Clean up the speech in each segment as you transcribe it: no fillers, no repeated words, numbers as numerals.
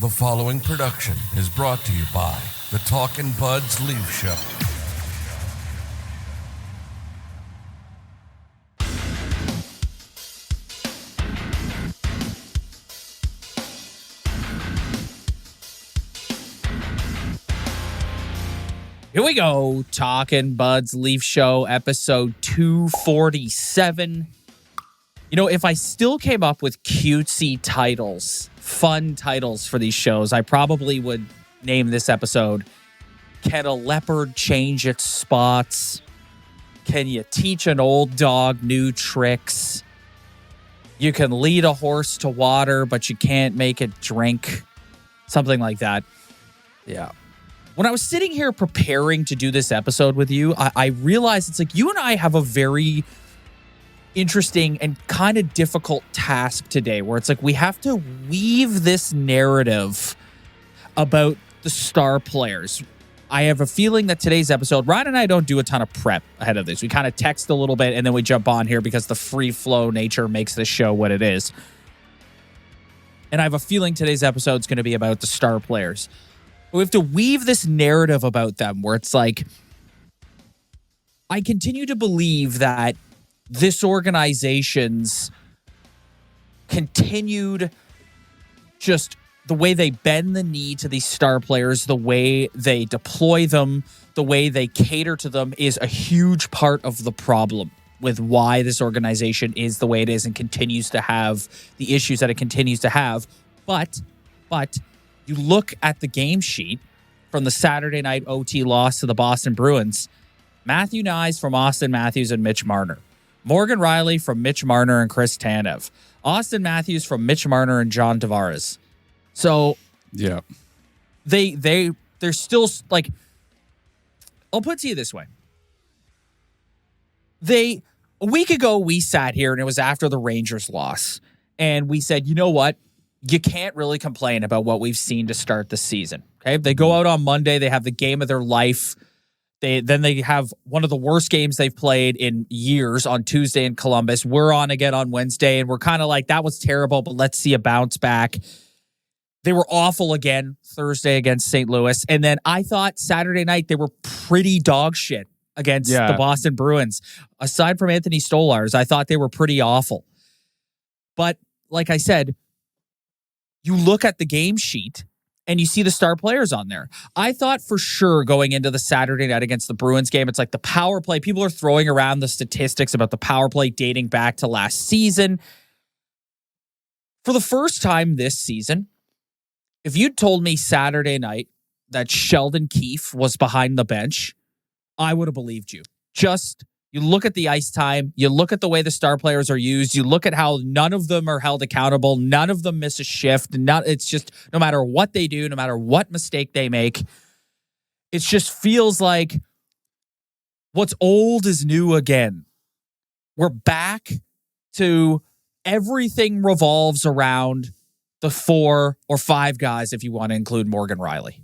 The following production is brought to you by the Talkin' Buds Leaf Show. Here we go, Talkin' Buds Leaf Show, episode 247. You know, if I still came up with cutesy titles, fun titles for these shows, I probably would name this episode, Can a Leopard Change Its Spots? Can you teach an old dog new tricks? You can lead a horse to water, but you can't make it drink. Something like that. Yeah. When I was sitting here preparing to do this episode with you, I realized it's like you and I have a very interesting and kind of difficult task today where it's like we have to weave this narrative about the star players. I have a feeling that today's episode, Ryan and I don't do a ton of prep ahead of this. We kind of text a little bit and then we jump on here because the free flow nature makes this show what it is. And I have a feeling today's episode is going to be about the star players. We have to weave this narrative about them where it's like, I continue to believe that this organization's continued just the way they bend the knee to these star players, the way they deploy them, the way they cater to them is a huge part of the problem with why this organization is the way it is and continues to have the issues that it continues to have. But you look at the game sheet from the Saturday night OT loss to the Boston Bruins, Matthew Nyes from Austin Matthews and Mitch Marner. Morgan Rielly from Mitch Marner and Chris Tanev. Austin Matthews from Mitch Marner and John Tavares. So, yeah, they're still like, I'll put it to you this way. A week ago, we sat here and it was after the Rangers loss. And we said, you know what? You can't really complain about what we've seen to start the season. Okay. They go out on Monday. They have the game of their life. Then they have one of the worst games they've played in years on Tuesday in Columbus. We're on again on Wednesday, and we're kind of like, that was terrible, but let's see a bounce back. They were awful again Thursday against St. Louis. And then I thought Saturday night they were pretty dog shit against the Boston Bruins. Aside from Anthony Stolarz, I thought they were pretty awful. But like I said, you look at the game sheet and you see the star players on there. I thought for sure going into the Saturday night against the Bruins game, it's like the power play. People are throwing around the statistics about the power play dating back to last season. For the first time this season, if you'd told me Saturday night that Sheldon Keefe was behind the bench, I would have believed you. Just, you look at the ice time, you look at the way the star players are used, you look at how none of them are held accountable, none of them miss a shift, it's just, no matter what they do, no matter what mistake they make, it just feels like what's old is new again. We're back to everything revolves around the 4 or 5 guys, if you want to include Morgan Rielly.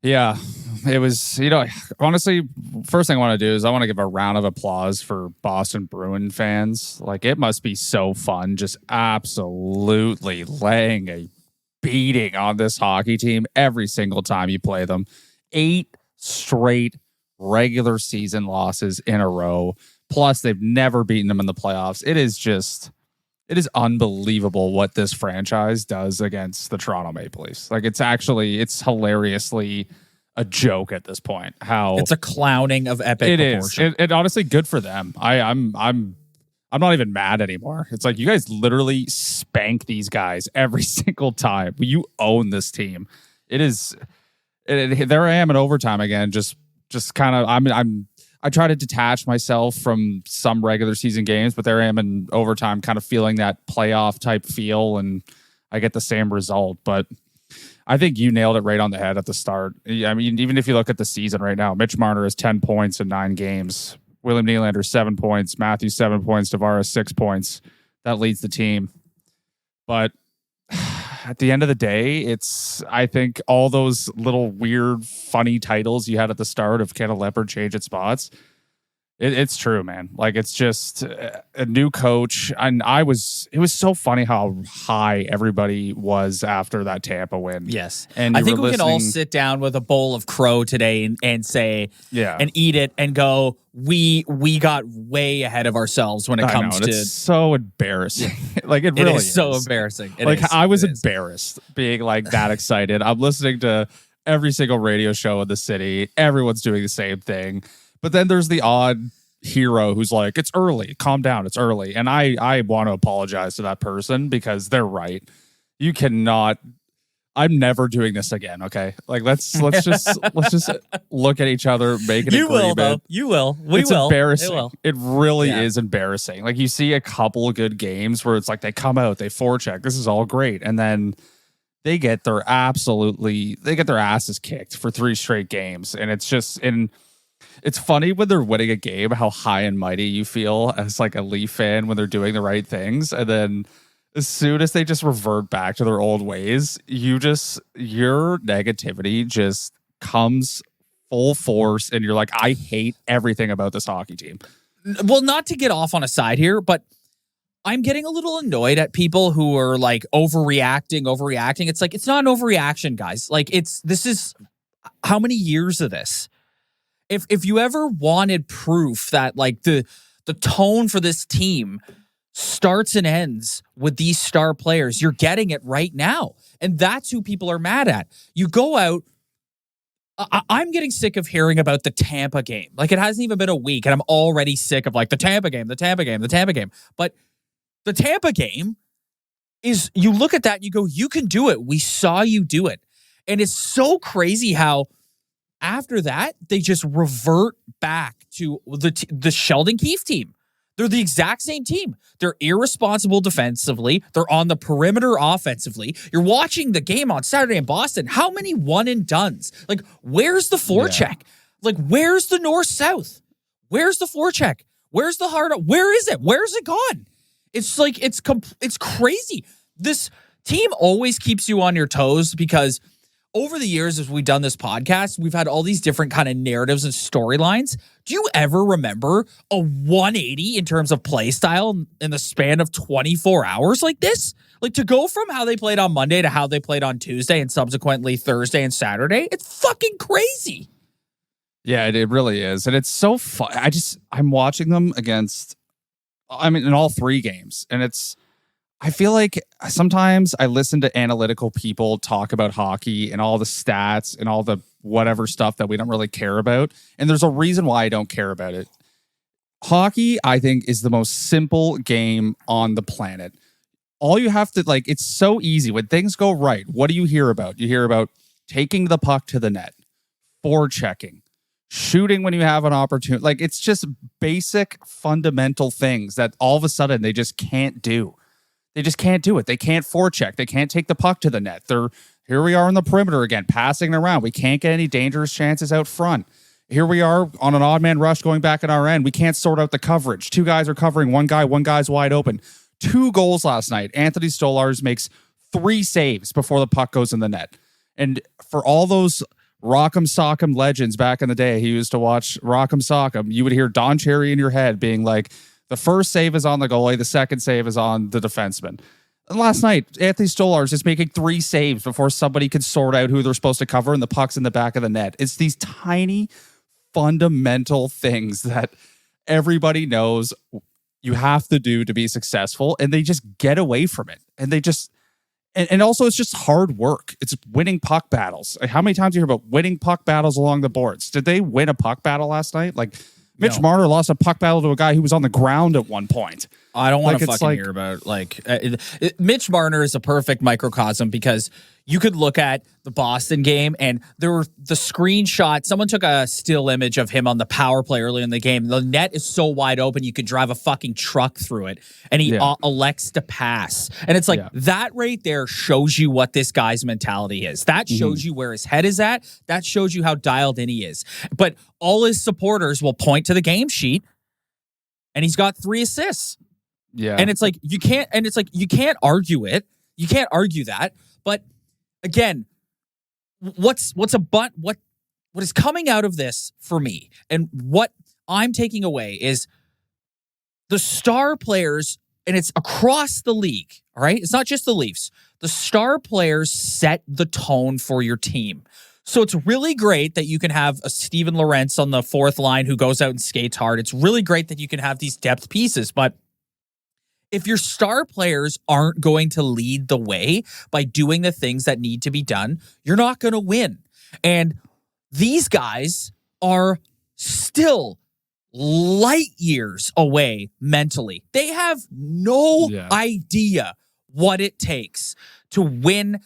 Yeah, it was, honestly, first thing I want to do is I want to give a round of applause for Boston Bruin fans. Like, it must be so fun just absolutely laying a beating on this hockey team every single time you play them. 8 straight regular season losses in a row. Plus, they've never beaten them in the playoffs. It is unbelievable what this franchise does against the Toronto Maple Leafs. Like, it's hilariously a joke at this point. How it's a clowning of epic proportion. It honestly good for them. I'm not even mad anymore. It's like, you guys literally spank these guys every single time. You own this team. There I am in overtime again. Just kind of I try to detach myself from some regular season games, but there I am in overtime kind of feeling that playoff type feel, and I get the same result. But I think you nailed it right on the head at the start. I mean, even if you look at the season right now, Mitch Marner has 10 points in 9 games. William Nylander, 7 points. Matthews, 7 points. Tavares, 6 points. That leads the team. But at the end of the day, I think all those little weird, funny titles you had at the start of Can a Leopard Change Its Spots, It's true, man. Like, it's just a new coach. And it was so funny how high everybody was after that Tampa win. Yes. And I think we can all sit down with a bowl of crow today and say, and eat it and go, we got way ahead of ourselves when it comes to. It's so embarrassing. Like, it really is. So embarrassing. I was embarrassed being like that excited. I'm listening to every single radio show in the city. Everyone's doing the same thing. But then there's the odd hero who's like, it's early, calm down, it's early. And I want to apologize to that person because they're right. You cannot, I'm never doing this again, okay? Like, let's just look at each other, make an agreement. Will, though. You will. It's embarrassing. It really is embarrassing. Like, you see a couple of good games where it's like they come out, they forecheck, this is all great. And then they get their asses kicked for 3 straight games. And it's just, it's funny when they're winning a game, how high and mighty you feel as like a Leaf fan when they're doing the right things. And then as soon as they just revert back to their old ways, your negativity just comes full force. And you're like, I hate everything about this hockey team. Well, not to get off on a side here, but I'm getting a little annoyed at people who are like overreacting. It's like, it's not an overreaction, guys. Like, this is how many years of this? If you ever wanted proof that like the tone for this team starts and ends with these star players, you're getting it right now. And that's who people are mad at. You go out. I'm getting sick of hearing about the Tampa game. Like, it hasn't even been a week and I'm already sick of like the Tampa game. But the Tampa game is, you look at that and you go, you can do it. We saw you do it. And it's so crazy how after that, they just revert back to the Sheldon Keefe team. They're the exact same team. They're irresponsible defensively. They're on the perimeter offensively. You're watching the game on Saturday in Boston. How many one and dones? Like, where's the forecheck? Like, where's the north-south? Where's the forecheck? Where's the hard? Where is it? Where's it gone? It's like, it's crazy. This team always keeps you on your toes because over the years, as we've done this podcast, we've had all these different kind of narratives and storylines. Do you ever remember a 180 in terms of play style in the span of 24 hours like this? Like, to go from how they played on Monday to how they played on Tuesday and subsequently Thursday and Saturday, it's fucking crazy. Yeah, it really is. And it's so fun. I'm watching them in all 3 games. And I feel like sometimes I listen to analytical people talk about hockey and all the stats and all the whatever stuff that we don't really care about. And there's a reason why I don't care about it. Hockey, I think, is the most simple game on the planet. All you have to, like, it's so easy. When things go right, what do you hear about? You hear about taking the puck to the net, forechecking, shooting when you have an opportunity. Like, it's just basic fundamental things that all of a sudden they just can't do. They just can't do it. They can't forecheck. They can't take the puck to the net. Here we are on the perimeter again, passing it around. We can't get any dangerous chances out front. Here we are on an odd man rush going back at our end. We can't sort out the coverage. 2 guys are covering one guy's wide open. 2 goals last night. Anthony Stolarz makes 3 saves before the puck goes in the net. And for all those Rock'em Sock'em legends back in the day, he used to watch Rock'em Sock'em, you would hear Don Cherry in your head being like, the first save is on the goalie. The second save is on the defenseman. And last night, Anthony Stolarz is making 3 saves before somebody could sort out who they're supposed to cover, and the puck's in the back of the net. It's these tiny, fundamental things that everybody knows you have to do to be successful, and they just get away from it. And they just... And also, it's just hard work. It's winning puck battles. Like, how many times do you hear about winning puck battles along the boards? Did they win a puck battle last night? Like... Mitch Marner lost a puck battle to a guy who was on the ground at one point. I don't want to fucking hear about Mitch Marner is a perfect microcosm because you could look at the Boston game and there were the screenshot. Someone took a still image of him on the power play early in the game. The net is so wide open you could drive a fucking truck through it, and he elects to pass. And it's like that right there shows you what this guy's mentality is. That shows you where his head is at. That shows you how dialed in he is. But all his supporters will point to the game sheet, and he's got 3 assists. Yeah. And it's like you can't argue it. You can't argue that. But again, what is coming out of this for me, and what I'm taking away is the star players, and it's across the league, all right? It's not just the Leafs. The star players set the tone for your team. So it's really great that you can have a Steven Lorentz on the fourth line who goes out and skates hard. It's really great that you can have these depth pieces, but if your star players aren't going to lead the way by doing the things that need to be done, you're not going to win. And these guys are still light years away mentally. They have no idea what it takes to win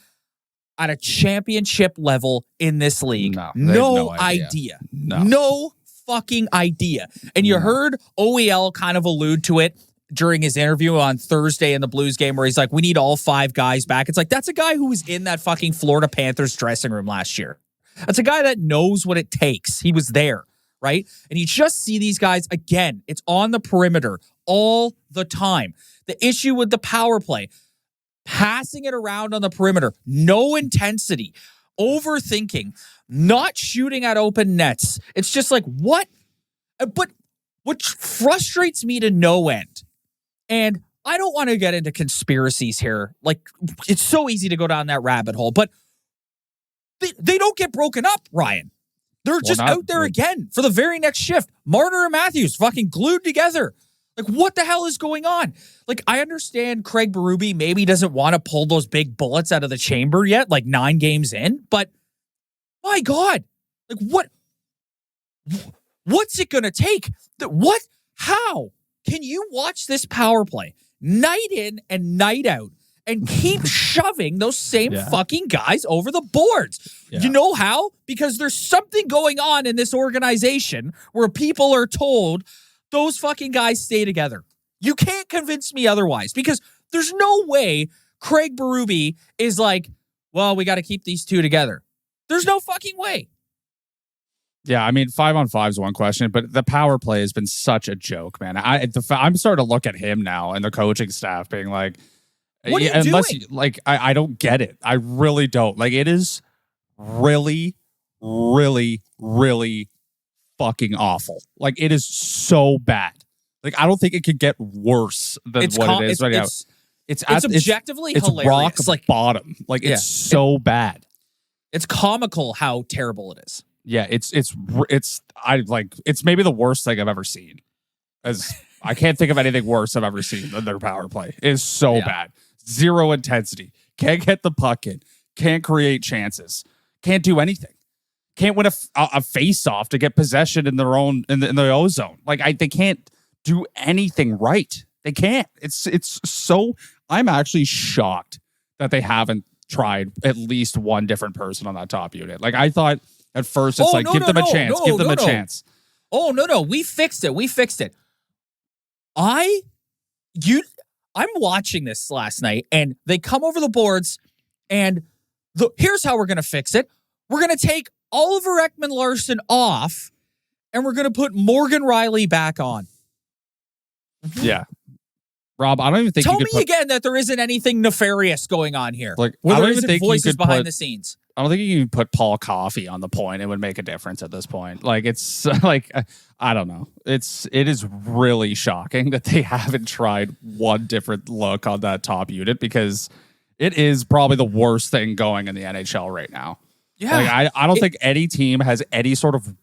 at a championship level in this league. No idea. No fucking idea. And you heard OEL kind of allude to it during his interview on Thursday in the Blues game where he's like, we need all 5 guys back. It's like, that's a guy who was in that fucking Florida Panthers dressing room last year. That's a guy that knows what it takes. He was there, right? And you just see these guys, again, it's on the perimeter all the time. The issue with the power play, passing it around on the perimeter, no intensity, overthinking, not shooting at open nets. It's just like, what? But what frustrates me to no end, and I don't want to get into conspiracies here. Like, it's so easy to go down that rabbit hole, but they don't get broken up, Ryan. They're just out there again for the very next shift. Marner and Matthews fucking glued together. Like, what the hell is going on? Like, I understand Craig Berube maybe doesn't want to pull those big bullets out of the chamber yet, like 9 games in, but my God, like what's it going to take? What? How can you watch this power play night in and night out and keep shoving those same fucking guys over the boards? Yeah. You know how? Because there's something going on in this organization where people are told those fucking guys stay together. You can't convince me otherwise, because there's no way Craig Berube is like, well, we got to keep these 2 together. There's no fucking way. Yeah, I mean, 5-on-5 is one question, but the power play has been such a joke, man. I'm starting to look at him now and the coaching staff being like, what are you doing? I don't get it. I really don't. Like, it is really, really, really fucking awful. Like, it is so bad. Like, I don't think it could get worse than it is right now. It's objectively hilarious. It's rock bottom. Like, it's so bad. It's comical how terrible it is. Yeah, it's maybe the worst thing I've ever seen. As I can't think of anything worse I've ever seen than their power play. It is so bad. 0 intensity. Can't get the puck in. Can't create chances. Can't do anything. Can't win a face-off to get possession in their own in the O-zone. Like, they can't do anything right. They can't. It's so. I'm actually shocked that they haven't tried at least one different person on that top unit. Like, I thought at first it's give them a chance. Give them a chance. Oh, no. We fixed it. I'm watching this last night, and they come over the boards, and here's how we're going to fix it. We're going to take Oliver Ekman-Larsson off, and we're going to put Morgan Riley back on. Yeah. Rob, I don't even think Tell me again that there isn't anything nefarious going on here. Like, where there isn't voices behind the scenes. I don't think you can put Paul Coffey on the point. It would make a difference at this point. Like, it's like, I don't know. It is really shocking that they haven't tried one different look on that top unit, because it is probably the worst thing going in the NHL right now. Yeah. Like, I don't think any team has any sort of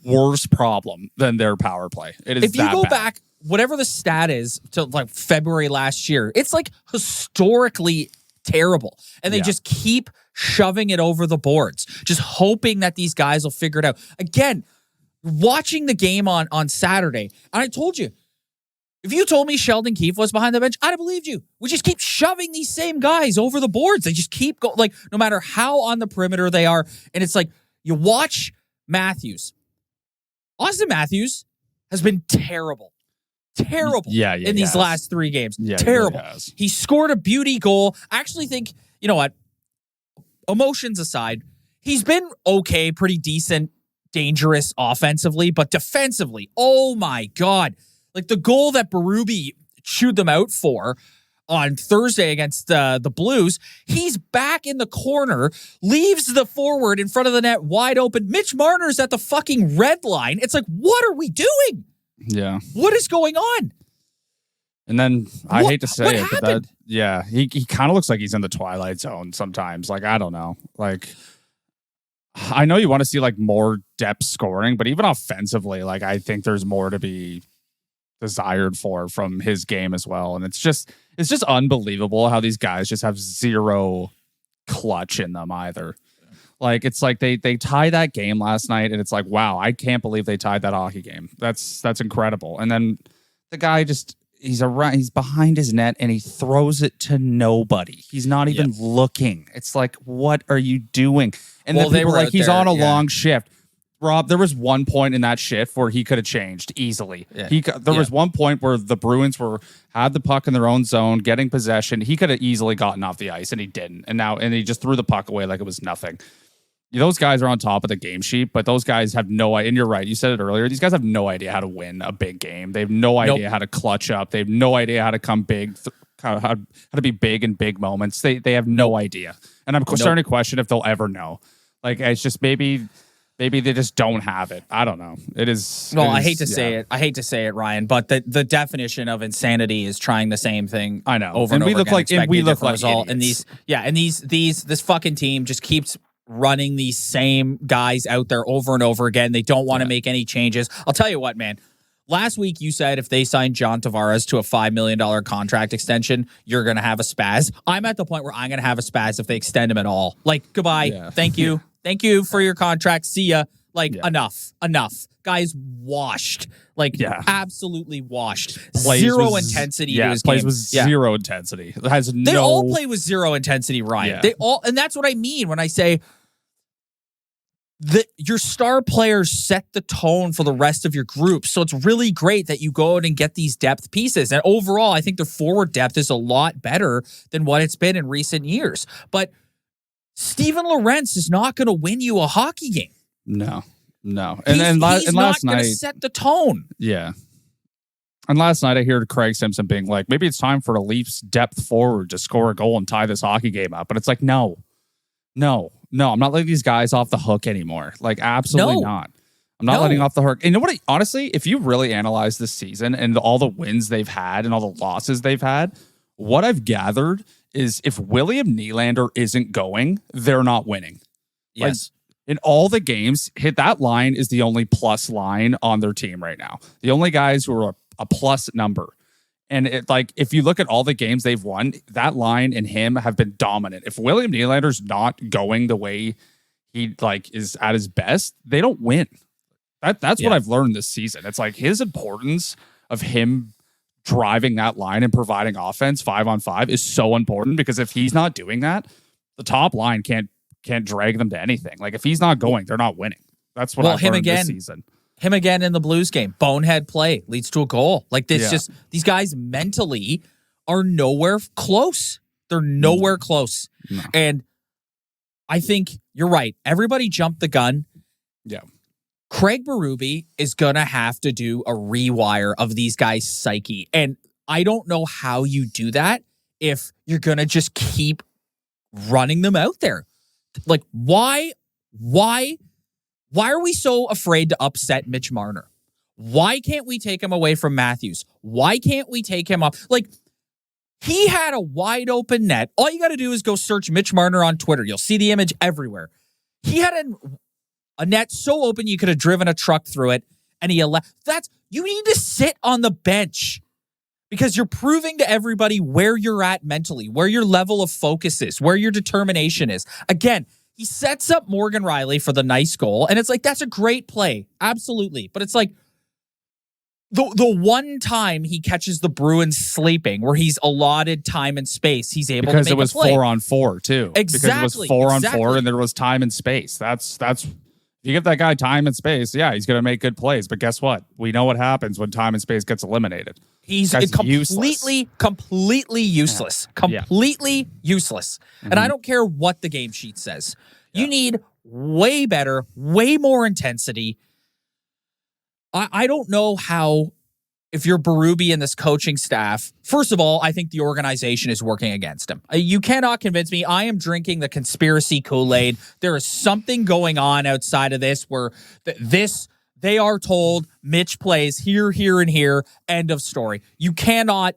worse problem than their power play. It is. If you go back, whatever the stat is, to like February last year, it's like historically terrible. And they just keep shoving it over the boards, just hoping that these guys will figure it out. Again, watching the game on Saturday, and I told you, if you told me Sheldon Keefe was behind the bench, I'd have believed you. We just keep shoving these same guys over the boards. They just keep going, like, no matter how on the perimeter they are. And it's like, you watch Matthews. Austin Matthews has been terrible in these last 3 games. Yeah, terrible. He scored a beauty goal. I actually think, you know what, emotions aside, he's been okay, pretty decent, dangerous offensively, but defensively, oh my God. Like, the goal that Berube chewed them out for, on Thursday against the Blues. He's back in the corner, leaves the forward in front of the net wide open. Mitch Marner's at the fucking red line. It's like, what are we doing? Yeah. What is going on? And then I hate to say it, but happened? he kind of looks like he's in the Twilight Zone sometimes. Like, I don't know. Like, I know you want to see like more depth scoring, but even offensively, like I think there's more to be desired from his game as well. And it's just unbelievable how these guys just have zero clutch in them either. Like, it's like they tie that game last night and it's like, wow, I can't believe they tied that hockey game. That's incredible. And then the guy just, he's behind his net and he throws it to nobody. He's not even looking. It's like, what are you doing? And then people are like, he's on a long shift. Rob, there was one point in that shift where he could have changed easily. Yeah. There was one point where the Bruins had the puck in their own zone, getting possession. He could have easily gotten off the ice, and he didn't. And he just threw the puck away like it was nothing. Those guys are on top of the game sheet, but those guys have no idea. And you're right. You said it earlier. These guys have no idea how to win a big game. They have no idea how to clutch up. They have no idea how to come big, how to be big in big moments. They have no idea. And I'm starting to question if they'll ever know. Like, it's just maybe they just don't have it. I don't know. It is. Well, I hate to say it. I hate to say it, Ryan, but the definition of insanity is trying the same thing. I know. Over and we over look again, like we look like result. And this fucking team just keeps running these same guys out there over and over again. They don't want to make any changes. I'll tell you what, man. Last week you said if they signed John Tavares to a $5 million contract extension, you're going to have a spaz. I'm at the point where I'm going to have a spaz if they extend him at all. Like, goodbye. Yeah. Thank you. Thank you for your contract. See ya. Like, enough. Guys washed. Like, absolutely washed. Zero intensity to his game. Plays with zero intensity. They all play with zero intensity, Ryan. Yeah. They all, and that's what I mean when I say that your star players set the tone for the rest of your group. So it's really great that you go out and get these depth pieces. And overall, I think their forward depth is a lot better than what it's been in recent years. But Steven Lorentz is not going to win you a hockey game. No. He's not going to set the tone. Yeah. And last night I heard Craig Simpson being like, maybe it's time for a Leafs depth forward to score a goal and tie this hockey game up. But it's like, no, I'm not letting these guys off the hook anymore. Like, absolutely not. I'm not letting off the hook. And you know what? Honestly, if you really analyze this season and all the wins they've had and all the losses they've had, what I've gathered is if William Nylander isn't going, they're not winning. Yes. Like, in all the games, hit that line is the only plus line on their team right now. The only guys who are a plus number. And it, like, if you look at all the games they've won, that line and him have been dominant. If William Nylander's not going the way he like is at his best, they don't win. That's what I've learned this season. It's like his importance of him driving that line and providing offense 5-on-5 is so important, because if he's not doing that, the top line can't drag them to anything. Like, if he's not going, they're not winning. That's what I've learned this season. Him again in the Blues game. Bonehead play leads to a goal. Like, this just, these guys mentally are nowhere close. They're nowhere close. No. And I think you're right. Everybody jumped the gun. Yeah. Craig Berube is going to have to do a rewire of these guys' psyche. And I don't know how you do that if you're going to just keep running them out there. Like, why are we so afraid to upset Mitch Marner? Why can't we take him away from Matthews? Why can't we take him off? Like, he had a wide open net. All you got to do is go search Mitch Marner on Twitter. You'll see the image everywhere. He had a net so open you could have driven a truck through it, and you need to sit on the bench, because you're proving to everybody where you're at mentally, where your level of focus is, where your determination is. Again, he sets up Morgan Riley for the nice goal, and it's like, that's a great play. Absolutely. But it's like the one time he catches the Bruins sleeping, where he's allotted time and space, he's able to make a play. Because it was 4-on-4 too. Exactly. Because it was 4-on-4 and there was time and space. That's if you give that guy time and space, he's going to make good plays. But guess what? We know what happens when time and space gets eliminated. He's completely useless. Completely useless. And I don't care what the game sheet says. You need way better, way more intensity. I don't know how if you're Berube and this coaching staff, first of all, I think the organization is working against him. You cannot convince me. I am drinking the conspiracy Kool-Aid. There is something going on outside of this where they are told Mitch plays here, here, and here. End of story. You cannot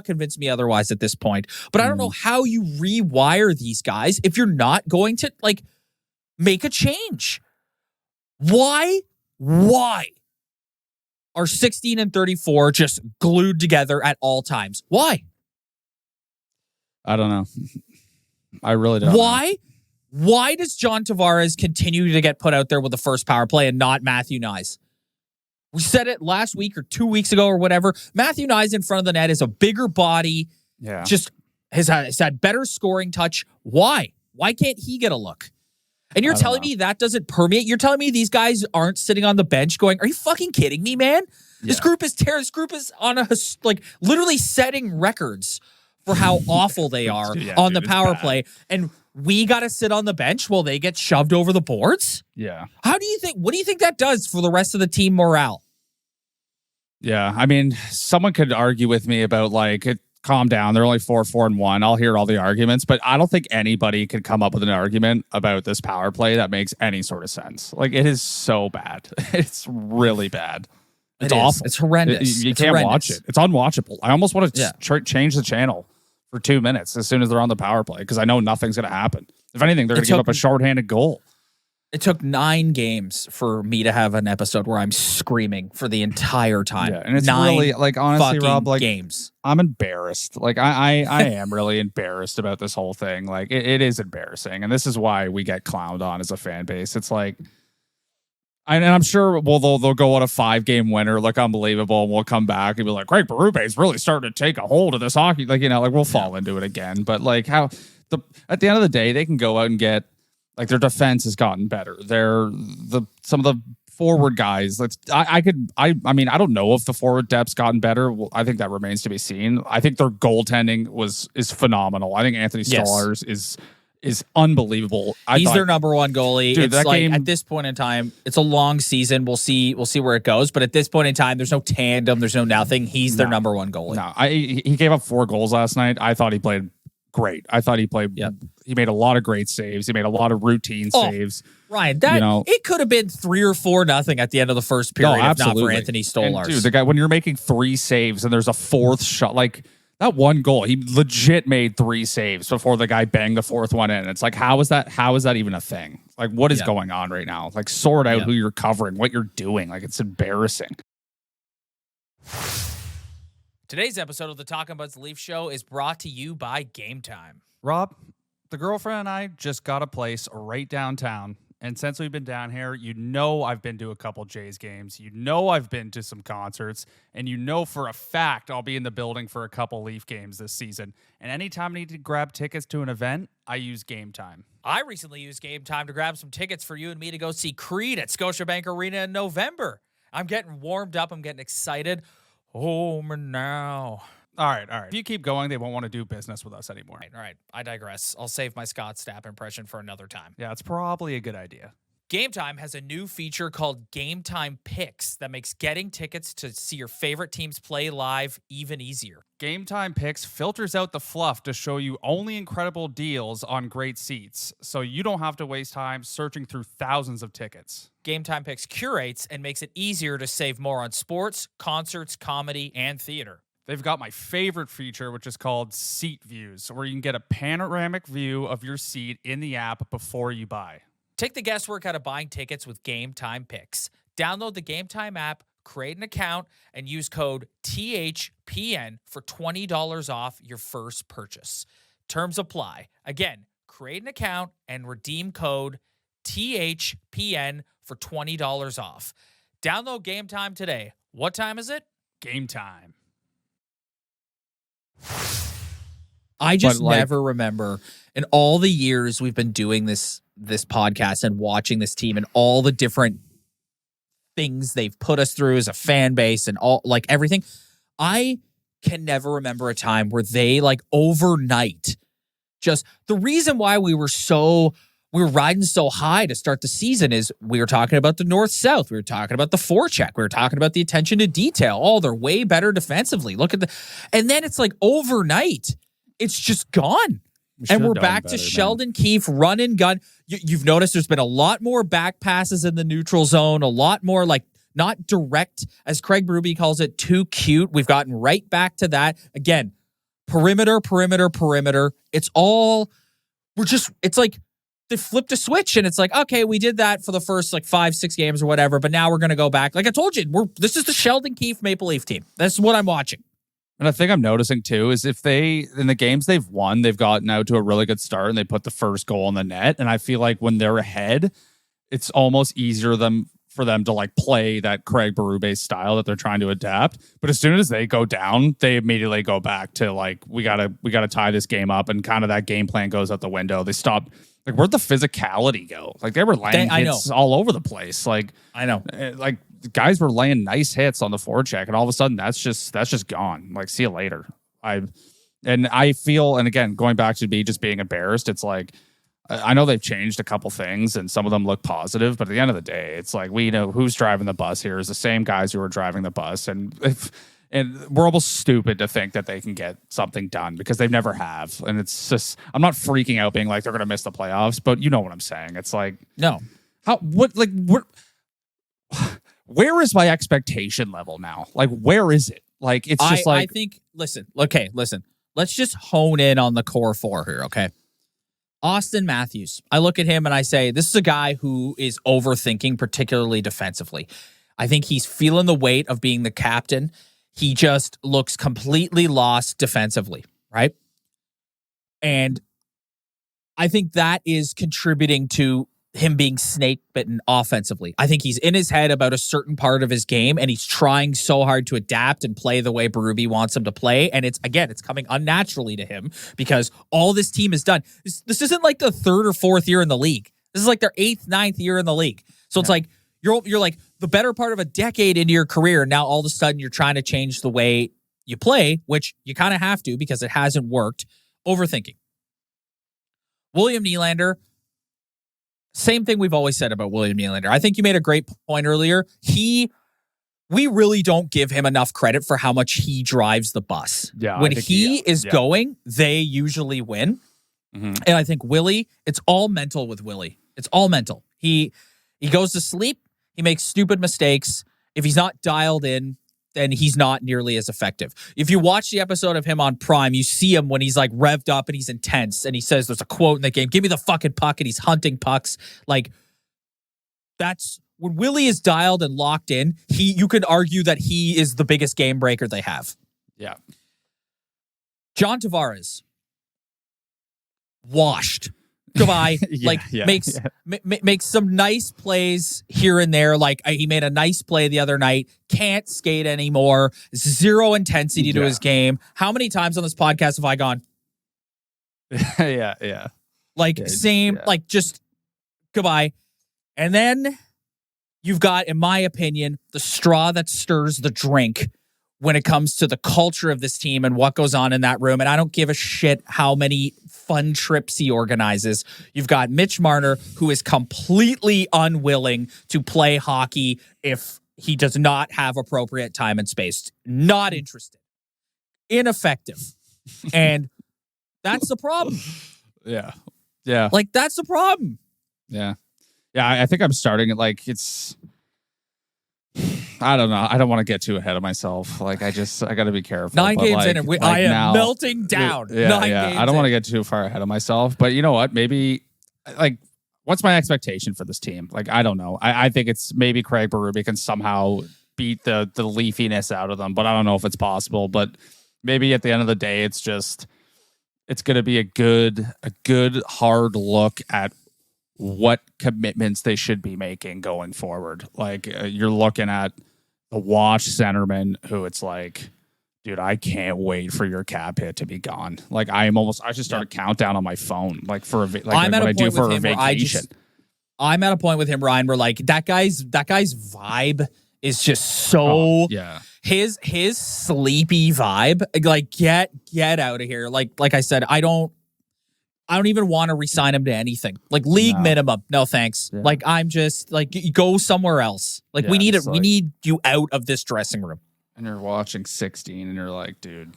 convince me otherwise at this point. But I don't know how you rewire these guys if you're not going to make a change. Why are 16 and 34 just glued together at all times? Why? I don't know. I really don't. Why? Why does John Tavares continue to get put out there with the first power play and not Matthew Nyes? We said it last week or 2 weeks ago or whatever. Matthew Nyes in front of the net is a bigger body. Yeah. Just has had better scoring touch. Why? Why can't he get a look? And you're telling me that doesn't permeate? You're telling me these guys aren't sitting on the bench going, are you fucking kidding me, man? Yeah. This group is on literally setting records for how awful they are on the power play. And we got to sit on the bench while they get shoved over the boards? Yeah. What do you think that does for the rest of the team morale? Yeah. I mean, someone could argue with me about calm down. They're only 4-4-1. I'll hear all the arguments, but I don't think anybody could come up with an argument about this power play that makes any sort of sense. It is so bad. It's really bad. It's awful. It's horrendous. You can't watch it. It's unwatchable. I almost want to change the channel for 2 minutes as soon as they're on the power play because I know nothing's going to happen. If anything, they're going to give up a shorthanded goal. It took 9 games for me to have an episode where I'm screaming for the entire time. Yeah, and it's really honestly, Rob, games. I'm embarrassed. I am really embarrassed about this whole thing. It is embarrassing, and this is why we get clowned on as a fan base. It's and I'm sure they'll go on a 5-game winner, look unbelievable, and we'll come back and be like, Craig Berube is really starting to take a hold of this hockey. We'll fall into it again. But at the end of the day, they can go out and get. Their defense has gotten better. Some of the forward guys. I don't know if the forward depth's gotten better. Well, I think that remains to be seen. I think their goaltending is phenomenal. I think Anthony Stolarz is unbelievable. He's their number one goalie. Dude, it's at this point in time, it's a long season. We'll see where it goes. But at this point in time, there's no tandem. There's no nothing. He's their number one goalie. No, he gave up 4 goals last night. I thought he played great. I thought he played. Yep. He made a lot of great saves. He made a lot of routine saves. Ryan, it could have been 3 or 4-0 at the end of the first period if not for Anthony Stolarz. Dude, the guy, when you're making 3 saves and there's a 4th shot, that one goal, he legit made 3 saves before the guy banged the 4th one in. It's how is that even a thing? What is going on right now? Sort out who you're covering, what you're doing. It's embarrassing. Today's episode of the Talking Buds Leaf Show is brought to you by Game Time. Rob, the girlfriend and I just got a place right downtown. And since we've been down here, I've been to a couple Jays games. I've been to some concerts. And for a fact I'll be in the building for a couple Leaf games this season. And anytime I need to grab tickets to an event, I use Game Time. I recently used Game Time to grab some tickets for you and me to go see Creed at Scotiabank Arena in November. I'm getting warmed up. I'm getting excited. Home now. All right. If you keep going, they won't want to do business with us anymore. All right. I digress. I'll save my Scott Stapp impression for another time. Yeah, it's probably a good idea. Game Time has a new feature called Game Time Picks that makes getting tickets to see your favorite teams play live even easier. Game Time Picks filters out the fluff to show you only incredible deals on great seats, so you don't have to waste time searching through thousands of tickets. Game Time Picks curates and makes it easier to save more on sports, concerts, comedy, and theater. They've got my favorite feature, which is called Seat Views, where you can get a panoramic view of your seat in the app before you buy. Take the guesswork out of buying tickets with Game Time Picks. Download the Game Time app, create an account, and use code THPN for $20 off your first purchase. Terms apply. Again, create an account and redeem code THPN for $20 off. Download Game Time today. What time is it? Game time. I just never remember in all the years we've been doing this podcast and watching this team and all the different things they've put us through as a fan base and all everything. I can never remember a time where they overnight just the reason why we were so we were riding so high to start the season is we were talking about the north-south. We were talking about the forecheck. We were talking about the attention to detail. Oh, they're way better defensively. Look at and then it's like overnight, it's just gone. And we're back to Sheldon Keefe, run and gun. You've noticed there's been a lot more back passes in the neutral zone, a lot more like not direct, as Craig Berube calls it, too cute. We've gotten right back to that. Again, perimeter. It's all, it's like, they flipped a switch and it's like, okay, we did that for the first like 5-6 games or whatever, but now we're going to go back. Like I told you, this is the Sheldon Keefe Maple Leaf team. That's what I'm watching. And I think I'm noticing too is if in the games they've won, they've gotten out to a really good start and they put the first goal in the net. And I feel like when they're ahead, it's almost easier for them to like play that Craig Berube style that they're trying to adapt. But as soon as they go down, they immediately go back to like, we gotta tie this game up, and kind of that game plan goes out the window. They stop. Like, where'd the physicality go? Like, they were laying hits all over the place. Like, I know. Like, guys were laying nice hits on the forecheck, and all of a sudden, that's just gone. Like, see you later. I feel, and again, going back to just being embarrassed, it's like, I know they've changed a couple things, and some of them look positive, but at the end of the day, it's like, we know who's driving the bus here is the same guys who are driving the bus, and we're almost stupid to think that they can get something done because they've never have. And it's just, I'm not freaking out being like they're going to miss the playoffs, but you know what I'm saying. It's like, no, where is my expectation level now? Like, where is it? Like, it's just I think, listen, let's just hone in on the core four here. Okay. Austin Matthews. I look at him and I say, this is a guy who is overthinking, particularly defensively. I think he's feeling the weight of being the captain. He just looks completely lost defensively, right? And I think that is contributing to him being snake bitten offensively. I think he's in his head about a certain part of his game, and he's trying so hard to adapt and play the way Berube wants him to play. And it's coming unnaturally to him because all this team has done. This isn't like the third or fourth year in the league. This is like their 8th, 9th year in the league. So it's like, you're like the better part of a decade into your career. And now all of a sudden you're trying to change the way you play, which you kind of have to because it hasn't worked. Overthinking. William Nylander. Same thing we've always said about William Nylander. I think you made a great point earlier. We really don't give him enough credit for how much he drives the bus. Yeah, when he is going, they usually win. Mm-hmm. And I think Willie, it's all mental with Willie. It's all mental. He goes to sleep. He makes stupid mistakes. If he's not dialed in, then he's not nearly as effective. If you watch the episode of him on Prime, you see him when he's like revved up and he's intense and he says there's a quote in the game, give me the fucking puck, and he's hunting pucks. Like, that's when Willie is dialed and locked in, you could argue that he is the biggest game breaker they have. Yeah. John Tavares. Washed. Goodbye. Makes some nice plays here and there. Like he made a nice play the other night. Can't skate anymore. Zero intensity to his game. How many times on this podcast have I gone? Yeah. Like just goodbye. And then you've got, in my opinion, the straw that stirs the drink when it comes to the culture of this team and what goes on in that room. And I don't give a shit how many fun trips he organizes. You've got Mitch Marner, who is completely unwilling to play hockey if he does not have appropriate time and space. Not interested. Ineffective. And that's the problem. Yeah. Like, that's the problem. Yeah. I think I'm starting it like it's... I don't know. I don't want to get too ahead of myself. Like, I got to be careful. 9 games in, and I am melting down. 9 games I don't want to get too far ahead of myself. But you know what? Maybe, like, what's my expectation for this team? Like, I don't know. I think it's maybe Craig Berube can somehow beat the leafiness out of them, but I don't know if it's possible. But maybe at the end of the day, it's going to be a good hard look at what commitments they should be making going forward. Like, you're looking at the watch centerman who it's like, dude, I can't wait for your cap hit to be gone. Like, I should start a countdown on my phone, like for I'm at a vacation. I'm at a point with him, Ryan, where like that guy's vibe is just so his sleepy vibe. Like, get out of here. Like I said, I don't even want to resign him to anything. Like league minimum. No, thanks. Yeah. Like I'm just like go somewhere else. Like we need it. We need you out of this dressing room. And you're watching 16 and you're like, dude,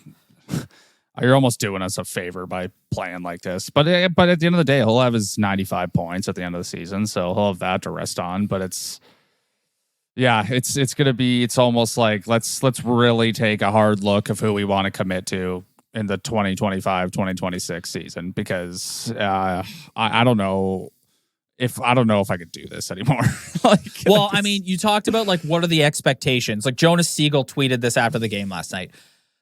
you're almost doing us a favor by playing like this. But at the end of the day, he'll have his 95 points at the end of the season. So he'll have that to rest on. But it's going to be, it's almost like let's really take a hard look of who we want to commit to in the 2025-2026 season, because I don't know if I could do this anymore. I mean, you talked about like what are the expectations? Like Jonas Siegel tweeted this after the game last night.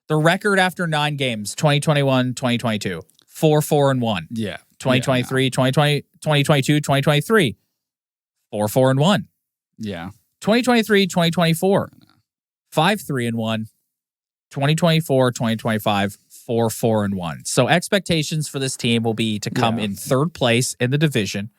The record after 9 games, 2021, 2022, 4-4-1. Yeah. 2023, 2020, 2022, 2023, 4-4-1. Yeah. 2023, 2024, 5-3-1. 2024, 2025, 4-4-1. So expectations for this team will be to come in third place in the division,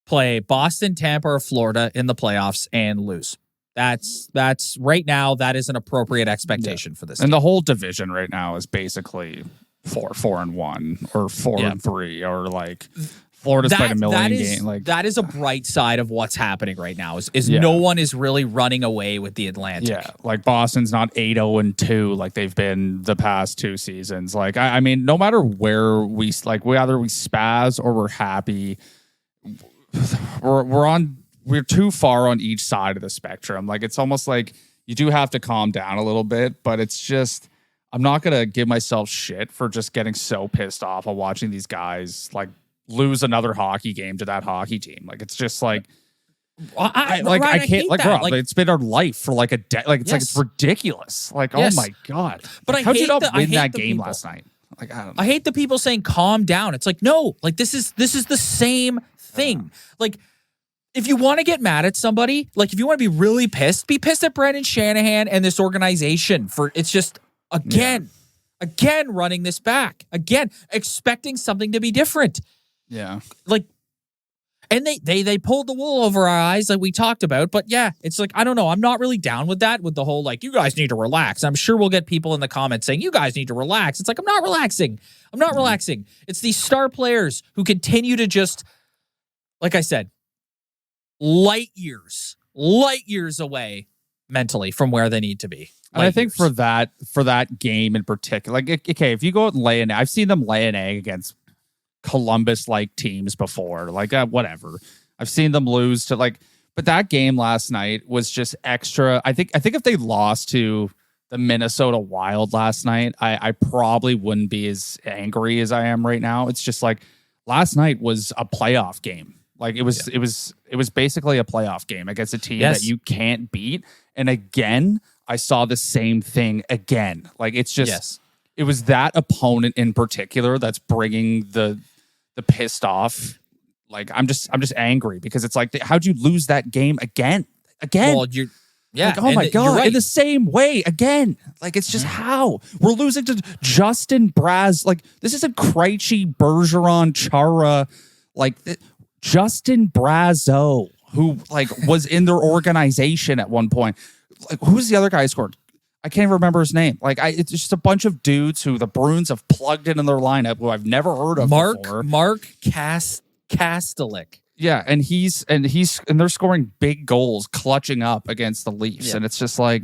play Boston, Tampa, or Florida in the playoffs, and lose. That's right now. That is an appropriate expectation for this team. And the whole division right now is basically 4-4-1 or 4-3 or like Florida's played a million games. Like that is a bright side of what's happening right now. Is no one is really running away with the Atlantic. Yeah, like Boston's not 8-0-2 like they've been the past 2 seasons. Like I mean, no matter where we either we spaz or we're happy, we're too far on each side of the spectrum. Like it's almost like you do have to calm down a little bit, but it's just I'm not gonna give myself shit for just getting so pissed off of watching these guys like lose another hockey game to that hockey team. Like it's just like I can't like Rob, it's been our life for like a like it's ridiculous. Like oh my god. But how'd you not win that game last night? Like I don't know. I hate the people saying calm down. It's like no, like this is the same thing. Like if you want to get mad at somebody, like if you want to be pissed at Brendan Shanahan and this organization for it's just again running this back. Again, expecting something to be different. Yeah. Like and they pulled the wool over our eyes like we talked about, but yeah, it's like I don't know, I'm not really down with that with the whole like you guys need to relax. I'm sure we'll get people in the comments saying you guys need to relax. It's like I'm not relaxing. It's these star players who continue to just like I said, light years away mentally from where they need to be. And I think for that game in particular, like okay, if you go out and lay an egg, I've seen them lay an egg against Columbus-like teams before, like whatever. I've seen them lose to like, but that game last night was just extra. I think if they lost to the Minnesota Wild last night, I probably wouldn't be as angry as I am right now. It's just like last night was a playoff game. Like it was basically a playoff game against a team that you can't beat. And again, I saw the same thing again. Like it's just it was that opponent in particular that's bringing the pissed off. Like I'm just angry because it's like how'd you lose that game again? Well, you're like, oh my god, in the same way again. Like it's just how we're losing to Justin Braz. Like this isn't Krejci, Bergeron, Chara. Like Justin Brazeau, who like was in their organization at one point. Like who's the other guy who scored? I can't even remember his name. Like it's just a bunch of dudes who the Bruins have plugged in their lineup who I've never heard of before. Mark Kastelik. Yeah, and they're scoring big goals, clutching up against the Leafs, and it's just like,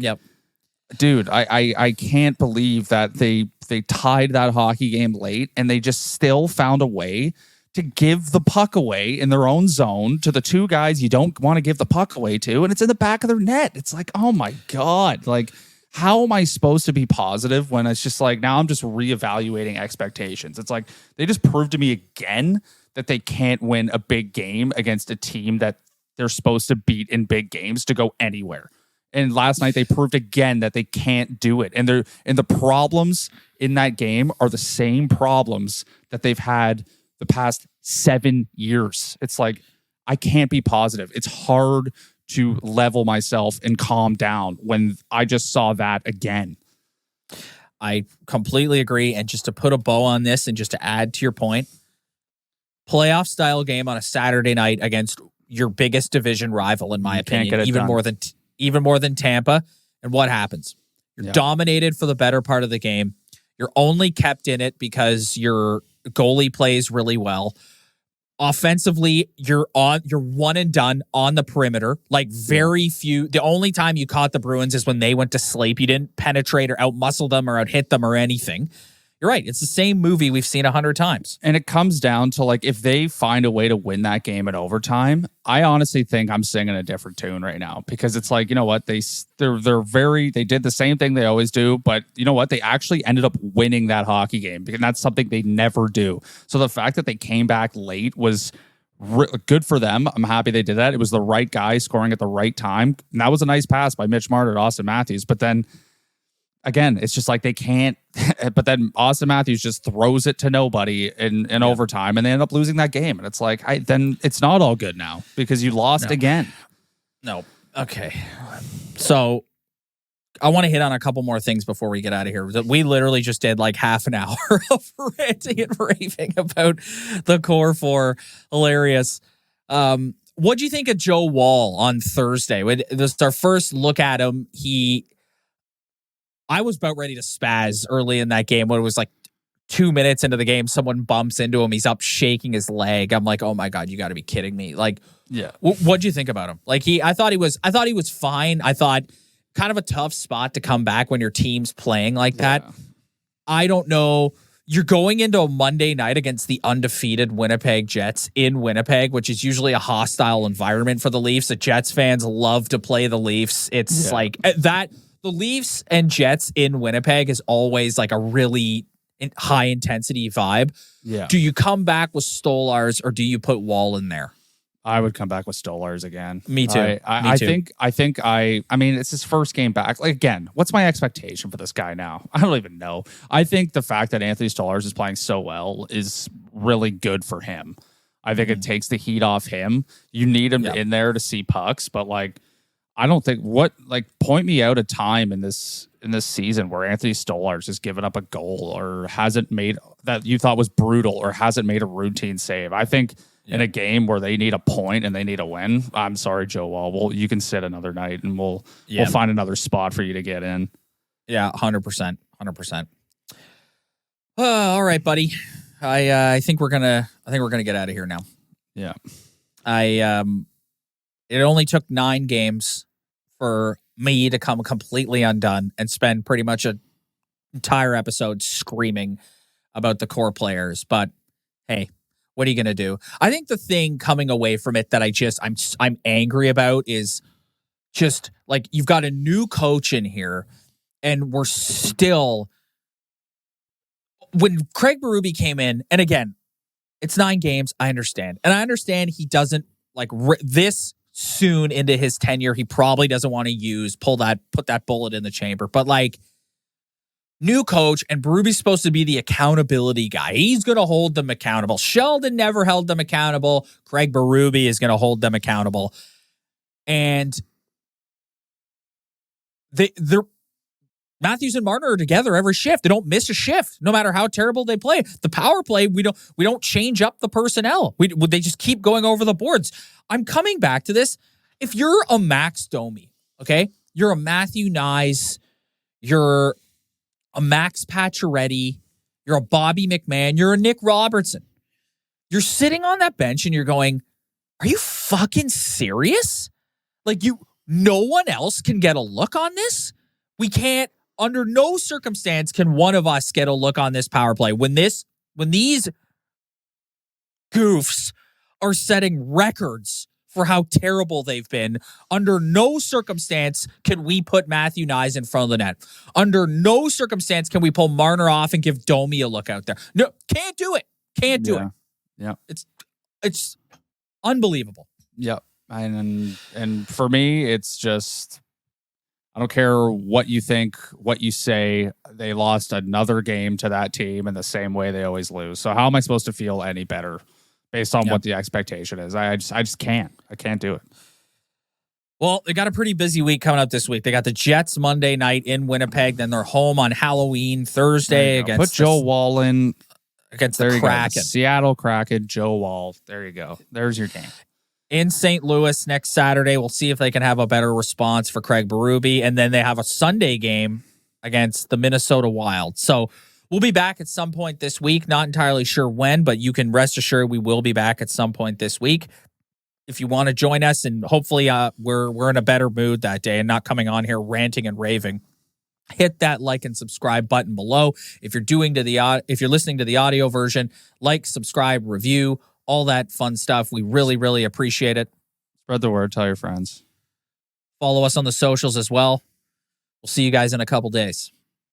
dude, I can't believe that they tied that hockey game late, and they just still found a way to give the puck away in their own zone to the 2 guys you don't want to give the puck away to, and it's in the back of their net. It's like, oh my god, like. How am I supposed to be positive when it's just like now I'm just reevaluating expectations? It's like they just proved to me again that they can't win a big game against a team that they're supposed to beat in big games to go anywhere. And last night they proved again that they can't do it. And the problems in that game are the same problems that they've had the past 7 years. It's like I can't be positive. It's hard to level myself and calm down when I just saw that again. I completely agree. And just to put a bow on this and just to add to your point, playoff style game on a Saturday night against your biggest division rival, in my opinion, even more than Tampa. And what happens? You're dominated for the better part of the game. You're only kept in it because you're Goalie plays really well. Offensively, you're one and done on the perimeter. Like very few. The only time you caught the Bruins is when they went to sleep. You didn't penetrate or outmuscle them or outhit them or anything. You're right. It's the same movie we've seen 100 times. And it comes down to like, if they find a way to win that game in overtime, I honestly think I'm singing a different tune right now, because it's like, you know what? They did the same thing they always do, but you know what? They actually ended up winning that hockey game, because that's something they never do. So the fact that they came back late was good for them. I'm happy they did that. It was the right guy scoring at the right time. And that was a nice pass by Mitch Marner to Austin Matthews. But then again, it's just like they can't. But then Austin Matthews just throws it to nobody in overtime, and they end up losing that game. And it's like, then it's not all good now, because you lost again. No. Okay. So I want to hit on a couple more things before we get out of here. We literally just did like half an hour of ranting and raving about the core four. Hilarious. What do you think of Joe Woll on Thursday? This is our first look at him. I was about ready to spaz early in that game when it was like 2 minutes into the game. Someone bumps into him. He's up shaking his leg. I'm like, oh my God, you got to be kidding me. Like, yeah. What'd you think about him? Like I thought he was fine. I thought kind of a tough spot to come back when your team's playing like that. I don't know. You're going into a Monday night against the undefeated Winnipeg Jets in Winnipeg, which is usually a hostile environment for the Leafs. The Jets fans love to play the Leafs. It's like that. The Leafs and Jets in Winnipeg is always like a really high intensity vibe. Yeah. Do you come back with Stolarz or do you put Woll in there? I would come back with Stolarz again. Me too. I mean, it's his first game back. Like, again, what's my expectation for this guy now? I don't even know. I think the fact that Anthony Stolarz is playing so well is really good for him. I think it takes the heat off him. You need him in there to see pucks, but like, I don't think point me out a time in this season where Anthony Stolarz has given up a goal or hasn't made that you thought was brutal or hasn't made a routine save. I think in a game where they need a point and they need a win, I'm sorry, Joe Woll, you can sit another night and we'll find another spot for you to get in. Yeah, 100%. 100%. All right, buddy. I think we're gonna get out of here now. Yeah. It only took 9 games for me to come completely undone and spend pretty much an entire episode screaming about the core players. But hey, what are you going to do? I think the thing coming away from it that I'm angry about is just like, you've got a new coach in here and we're still, when Craig Berube came in, and again, it's 9 games. I understand. And I understand he doesn't like this soon into his tenure. He probably doesn't want to put that bullet in the chamber, but like, new coach, and Berube's supposed to be the accountability guy. He's going to hold them accountable. Sheldon never held them accountable. Craig Berube is going to hold them accountable. And they're Matthews and Marner are together every shift. They don't miss a shift, no matter how terrible they play. The power play, we don't change up the personnel. They just keep going over the boards. I'm coming back to this. If you're a Max Domi, okay, you're a Matthew Nyes, you're a Max Pacioretty, you're a Bobby McMahon, you're a Nick Robertson. You're sitting on that bench and you're going, are you fucking serious? Like, no one else can get a look on this? We can't. Under no circumstance can one of us get a look on this power play. When these goofs are setting records for how terrible they've been, under no circumstance can we put Matthew Nyes in front of the net. Under no circumstance can we pull Marner off and give Domi a look out there. No, can't do it. Can't do it. Yeah. It's unbelievable. Yep. And for me, it's just, I don't care what you think, what you say. They lost another game to that team in the same way they always lose. So how am I supposed to feel any better based on what the expectation is? I just can't. I can't do it. Well, they got a pretty busy week coming up this week. They got the Jets Monday night in Winnipeg. Then they're home on Halloween Thursday against put Joe Woll in against the Kraken. Seattle Kraken, Joe Woll. There you go. There's your game. In St. Louis next Saturday. We'll see if they can have a better response for Craig Berube. And then they have a Sunday game against the Minnesota Wild. So We'll be back at some point this week. Not entirely sure when, but you can rest assured we will be back at some point this week. If you want to join us, and hopefully we're in a better mood that day and not coming on here ranting and raving, hit that like and subscribe button below. If you're listening to the audio version, like, subscribe, review, all that fun stuff. We really, really appreciate it. Spread the word. Tell your friends. Follow us on the socials as well. We'll see you guys in a couple days.